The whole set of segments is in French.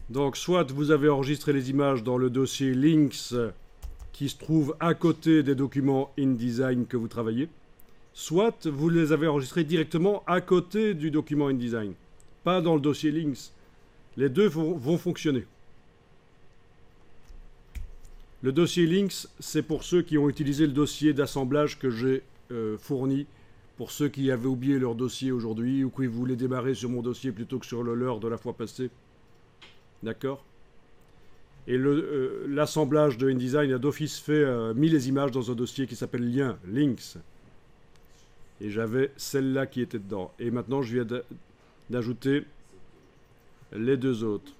Donc, soit vous avez enregistré les images dans le dossier links qui se trouve à côté des documents InDesign que vous travaillez, soit vous les avez enregistrés directement à côté du document InDesign, pas dans le dossier links. Les deux vont fonctionner. Le dossier links, c'est pour ceux qui ont utilisé le dossier d'assemblage que j'ai fourni, pour ceux qui avaient oublié leur dossier aujourd'hui ou qui voulaient démarrer sur mon dossier plutôt que sur le leur de la fois passée. D'accord? Et l'assemblage de InDesign a d'office mis les images dans un dossier qui s'appelle lien, links. Et j'avais celle-là qui était dedans. Et maintenant, je viens d'ajouter les deux autres.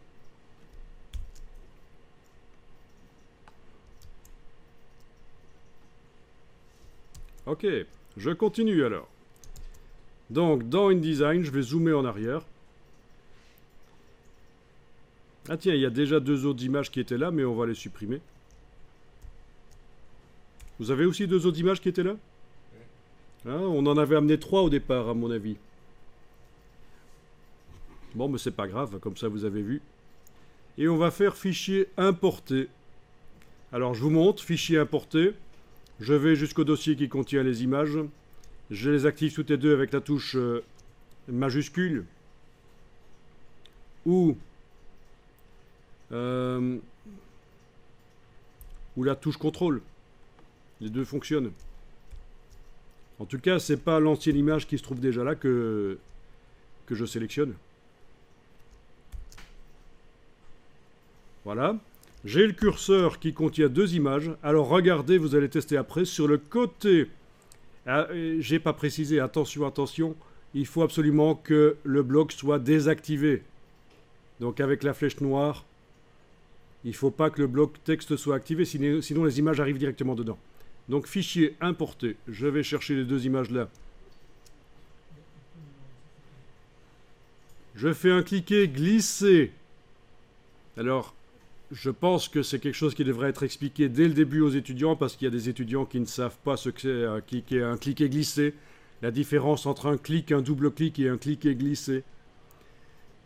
Ok, je continue alors. Donc, dans InDesign, je vais zoomer en arrière. Ah tiens, il y a déjà deux autres images qui étaient là, mais on va les supprimer. Vous avez aussi deux autres images qui étaient là? Ah, on en avait amené trois au départ, à mon avis. Bon, mais c'est pas grave, comme ça vous avez vu. Et on va faire fichier importé. Alors, je vous montre, fichier importé. Je vais jusqu'au dossier qui contient les images. Je les active toutes les deux avec la touche majuscule. Ou la touche contrôle. Les deux fonctionnent. En tout cas, c'est pas l'ancienne image qui se trouve déjà là que je sélectionne. Voilà. J'ai le curseur qui contient deux images. Alors regardez, vous allez tester après. Sur le côté, j'ai pas précisé, attention, attention, il faut absolument que le bloc soit désactivé. Donc avec la flèche noire, il ne faut pas que le bloc texte soit activé, sinon les images arrivent directement dedans. Donc fichier importé, je vais chercher les deux images là. Je fais un cliquer glisser. Alors, je pense que c'est quelque chose qui devrait être expliqué dès le début aux étudiants, parce qu'il y a des étudiants qui ne savent pas ce que c'est un cliquer glisser. La différence entre un clic, un double clic et un cliquer glisser.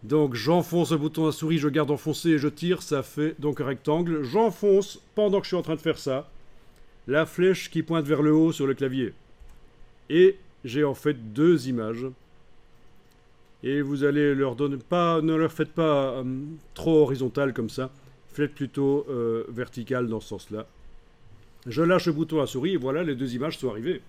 Donc j'enfonce le bouton à souris, je garde enfoncé et je tire, ça fait donc un rectangle. J'enfonce, pendant que je suis en train de faire ça, la flèche qui pointe vers le haut sur le clavier. Et j'ai en fait deux images. Et vous allez leur donner ne leur faites pas trop horizontal comme ça. Faites plutôt vertical dans ce sens-là. Je lâche le bouton à souris et voilà, les deux images sont arrivées.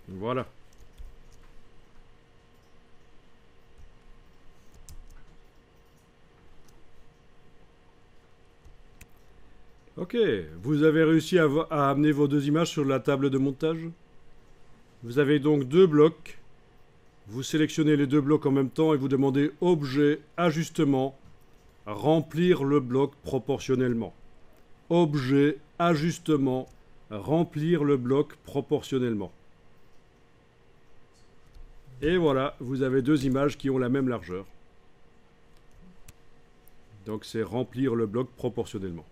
Voilà. Ok, vous avez réussi à amener vos deux images sur la table de montage. Vous avez donc deux blocs. Vous sélectionnez les deux blocs en même temps et vous demandez Objet, Ajustement, Remplir le bloc proportionnellement. Objet, Ajustement, Remplir le bloc proportionnellement. Et voilà, vous avez deux images qui ont la même largeur. Donc c'est remplir le bloc proportionnellement.